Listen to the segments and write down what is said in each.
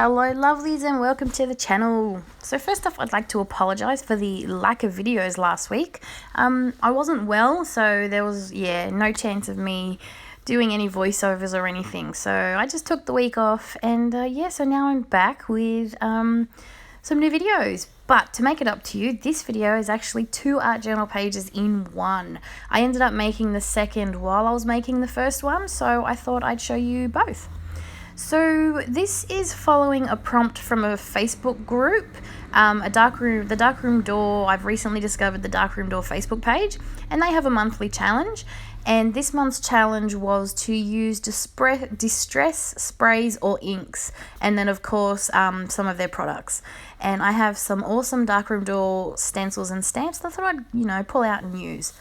Hello lovelies and welcome to the channel. So first off, I'd like to apologise for the lack of videos last week. I wasn't well, so there was no chance of me doing any voiceovers or anything. So I just took the week off and so now I'm back with some new videos. But to make it up to you, this video is actually 2 art journal pages in one. I ended up making the second while I was making the first one, so I thought I'd show you both. So this is following a prompt from a Facebook group, the Darkroom Door. I've recently discovered the Darkroom Door Facebook page, and they have a monthly challenge. And this month's challenge was to use distress sprays or inks, and then of course some of their products. And I have some awesome Darkroom Door stencils and stamps that I thought I'd pull out and use.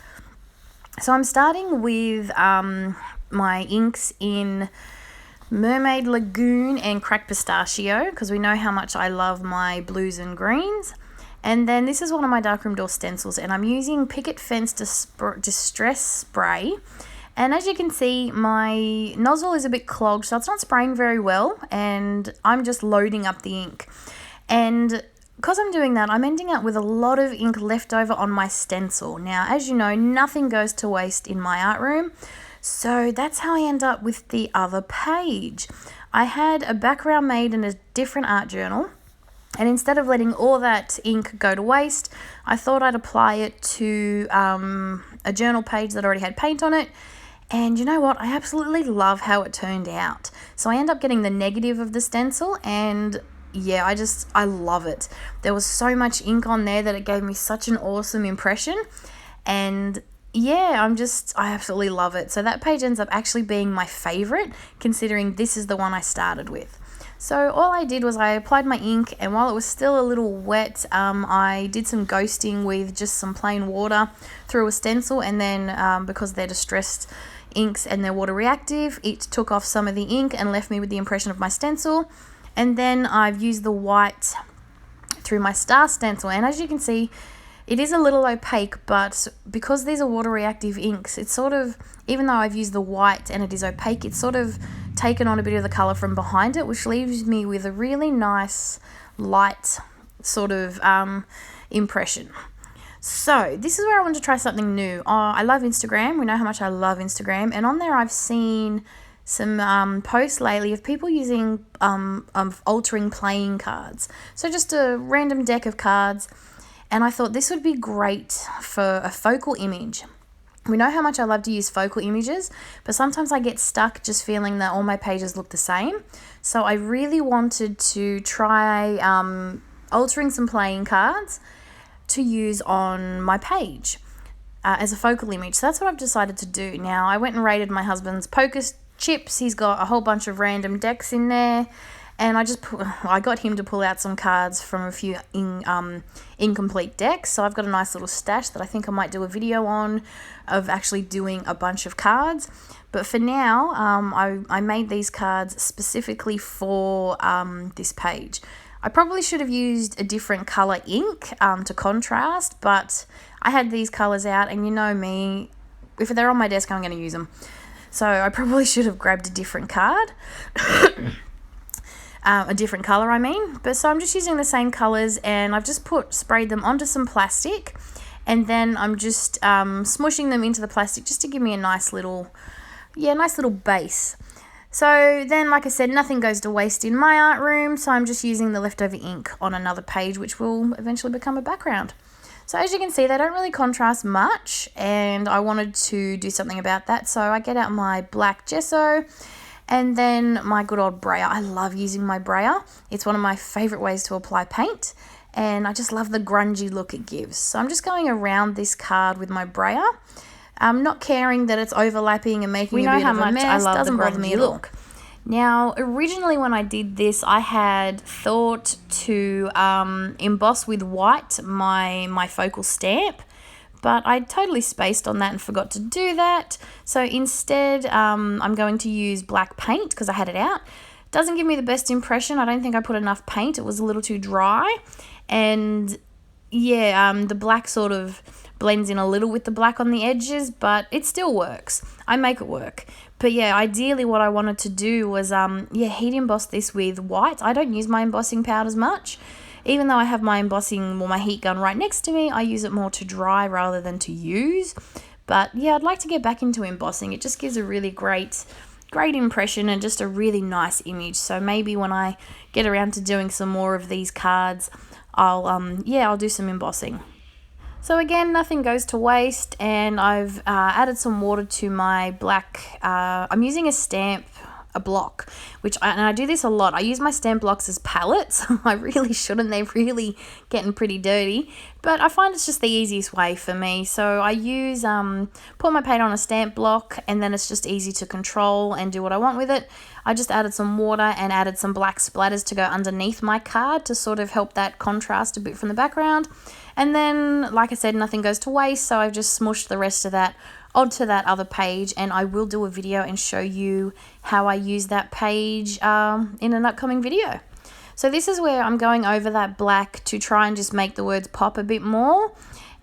So I'm starting with my inks in Mermaid Lagoon and Cracked Pistachio, because we know how much I love my blues and greens. And then this is one of my Darkroom Door stencils, and I'm using Picket Fence Distress Spray. And as you can see, my nozzle is a bit clogged, so it's not spraying very well, and I'm just loading up the ink. And because I'm doing that, I'm ending up with a lot of ink left over on my stencil. Now, as you know, nothing goes to waste in my art room. So that's how I end up with the other page. I had a background made in a different art journal, and instead of letting all that ink go to waste, I thought I'd apply it to a journal page that already had paint on it. And you know what? I absolutely love how it turned out. So I end up getting the negative of the stencil, and yeah, I love it. There was so much ink on there that it gave me such an awesome impression. And yeah, I absolutely love it. So that page ends up actually being my favorite, considering this is the one I started with. So all I did was I applied my ink, and while it was still a little wet, I did some ghosting with just some plain water through a stencil, and then because they're distressed inks and they're water reactive, it took off some of the ink and left me with the impression of my stencil. And then I've used the white through my star stencil, and as you can see, it is a little opaque, but because these are water reactive inks, it's sort of, even though I've used the white and it is opaque, it's sort of taken on a bit of the colour from behind it, which leaves me with a really nice light sort of impression. So this is where I want to try something new. I love Instagram. We know how much I love Instagram, and on there I've seen some posts lately of people using altering playing cards. So just a random deck of cards. And I thought this would be great for a focal image. We know how much I love to use focal images, but sometimes I get stuck just feeling that all my pages look the same. So I really wanted to try altering some playing cards to use on my page as a focal image. So that's what I've decided to do. Now, I went and raided my husband's poker chips. He's got a whole bunch of random decks in there. And I got him to pull out some cards from a few incomplete decks. So I've got a nice little stash that I think I might do a video on, of actually doing a bunch of cards. But for now, I made these cards specifically for this page. I probably should have used a different colour ink to contrast, but I had these colours out, and you know me, if they're on my desk, I'm going to use them. So I probably should have grabbed a different card. A different colour, I mean. But so I'm just using the same colours, and I've just sprayed them onto some plastic, and then I'm just smushing them into the plastic just to give me a nice little base. So then, like I said, nothing goes to waste in my art room, so I'm just using the leftover ink on another page, which will eventually become a background. So as you can see, they don't really contrast much, and I wanted to do something about that, so I get out my black gesso, and then my good old brayer. I love using my brayer. It's one of my favourite ways to apply paint, and I just love the grungy look it gives. So I'm just going around this card with my brayer. I'm not caring that it's overlapping and making a bit of a mess. Doesn't bother me at all. Now, originally when I did this, I had thought to emboss with white my focal stamp, but I totally spaced on that and forgot to do that. So instead, I'm going to use black paint because I had it out. Doesn't give me the best impression. I don't think I put enough paint. It was a little too dry. And yeah, the black sort of blends in a little with the black on the edges, but it still works. I make it work. But yeah, ideally what I wanted to do was heat emboss this with white. I don't use my embossing powders much. Even though I have my my heat gun right next to me, I use it more to dry rather than to use. But yeah, I'd like to get back into embossing. It just gives a really great impression and just a really nice image. So maybe when I get around to doing some more of these cards, I'll do some embossing. So again, nothing goes to waste, and I've added some water to my black. I'm using a block, and I do this a lot. I use my stamp blocks as palettes. I really shouldn't. They're really getting pretty dirty, but I find it's just the easiest way for me. So I use put my paint on a stamp block, and then it's just easy to control and do what I want with it. I just added some water and added some black splatters to go underneath my card to sort of help that contrast a bit from the background. And then, like I said, nothing goes to waste, so I've just smushed the rest of that onto that other page, and I will do a video and show you how I use that page in an upcoming video. So this is where I'm going over that black to try and just make the words pop a bit more.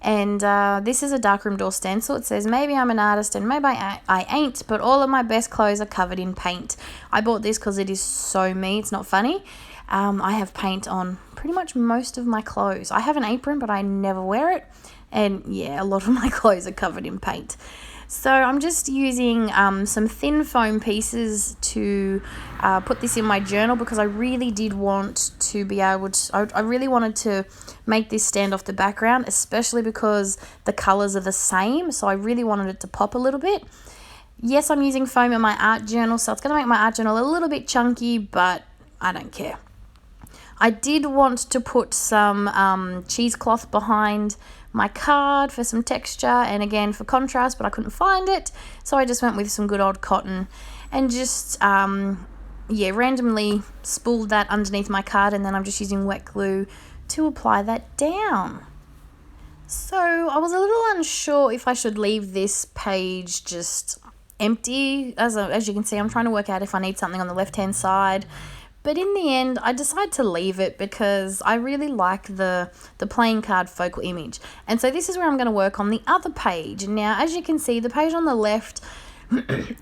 And this is a darkroom door stencil. It says, maybe I'm an artist and maybe I ain't, but all of my best clothes are covered in paint. I bought this because it is so me. It's not funny. I have paint on pretty much most of my clothes. I have an apron, but I never wear it. And yeah, a lot of my clothes are covered in paint. So I'm just using some thin foam pieces to put this in my journal, because I really did want to be able to, I really wanted to make this stand off the background, especially because the colors are the same. So I really wanted it to pop a little bit. Yes, I'm using foam in my art journal, so it's going to make my art journal a little bit chunky, but I don't care. I did want to put some cheesecloth behind my card for some texture and again for contrast, but I couldn't find it, so I just went with some good old cotton and just randomly spooled that underneath my card, and then I'm just using wet glue to apply that down. So I was a little unsure if I should leave this page just empty. As you can see, I'm trying to work out if I need something on the left hand side. But in the end, I decided to leave it because I really like the playing card focal image. And so this is where I'm going to work on the other page. Now, as you can see, the page on the left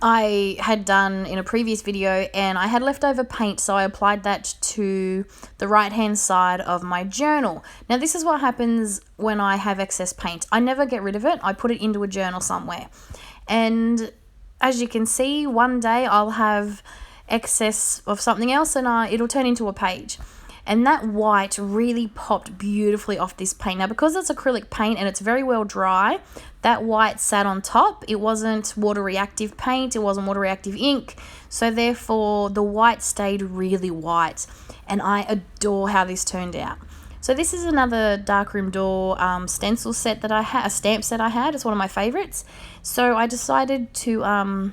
I had done in a previous video, and I had leftover paint, so I applied that to the right-hand side of my journal. Now, this is what happens when I have excess paint. I never get rid of it. I put it into a journal somewhere. And as you can see, one day I'll have excess of something else and it'll turn into a page, and that white really popped beautifully off this paint. Now, because it's acrylic paint and it's very well dry, that white sat on top. It wasn't water reactive paint, it wasn't water reactive ink, so therefore the white stayed really white, and I adore how this turned out. So this is another darkroom door stencil set that I had, a stamp set I had. It's one of my favorites, so I decided to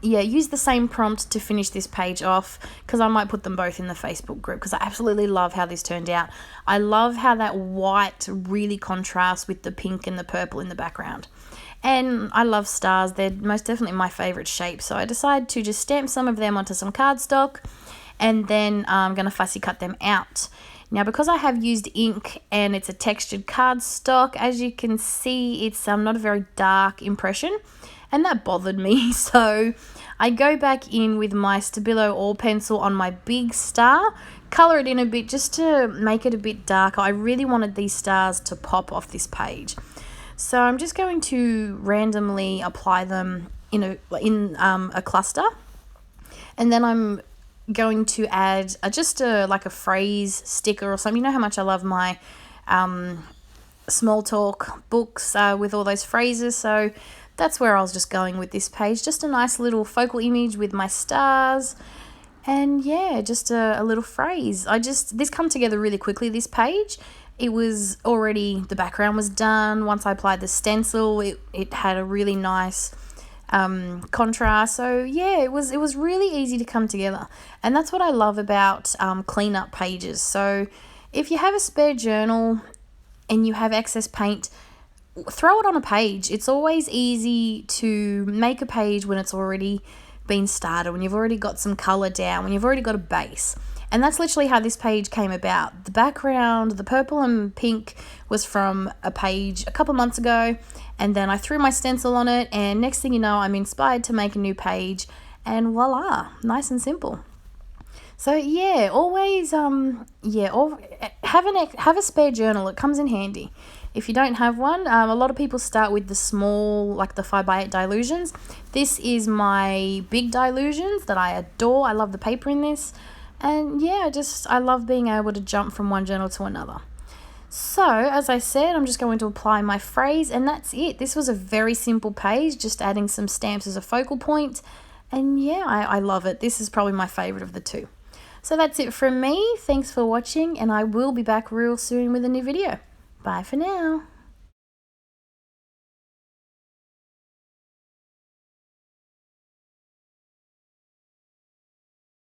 use the same prompt to finish this page off, because I might put them both in the Facebook group, because I absolutely love how this turned out. I love how that white really contrasts with the pink and the purple in the background. And I love stars. They're most definitely my favorite shape. So I decided to just stamp some of them onto some cardstock, and then I'm going to fussy cut them out. Now, because I have used ink and it's a textured cardstock, as you can see, it's not a very dark impression, and that bothered me. So I go back in with my Stabilo All Pencil on my big star, color it in a bit just to make it a bit darker. I really wanted these stars to pop off this page. So I'm just going to randomly apply them in a cluster, and then I'm going to add like a phrase sticker or something. You know how much I love my small talk books with all those phrases, so that's where I was just going with this page. Just a nice little focal image with my stars, and yeah, just a little phrase. This come together really quickly, this page. It was already, the background was done. Once I applied the stencil, it had a really nice contrast. So yeah, it was really easy to come together, and that's what I love about cleanup pages. So if you have a spare journal and you have excess paint, throw it on a page. It's always easy to make a page when it's already been started, when you've already got some color down, when you've already got a base. And that's literally how this page came about. The background, the purple and pink, was from a page a couple months ago, and then I threw my stencil on it, and next thing you know, I'm inspired to make a new page, and voila, nice and simple. So yeah, always have a spare journal. It comes in handy. If you don't have one, a lot of people start with the small, like the 5x8 Dylusions. This is my big Dylusions that I adore. I love the paper in this. And yeah, I love being able to jump from one journal to another. So, as I said, I'm just going to apply my phrase, and that's it. This was a very simple page, just adding some stamps as a focal point. And yeah, I love it. This is probably my favorite of the two. So that's it from me. Thanks for watching, and I will be back real soon with a new video. Bye for now.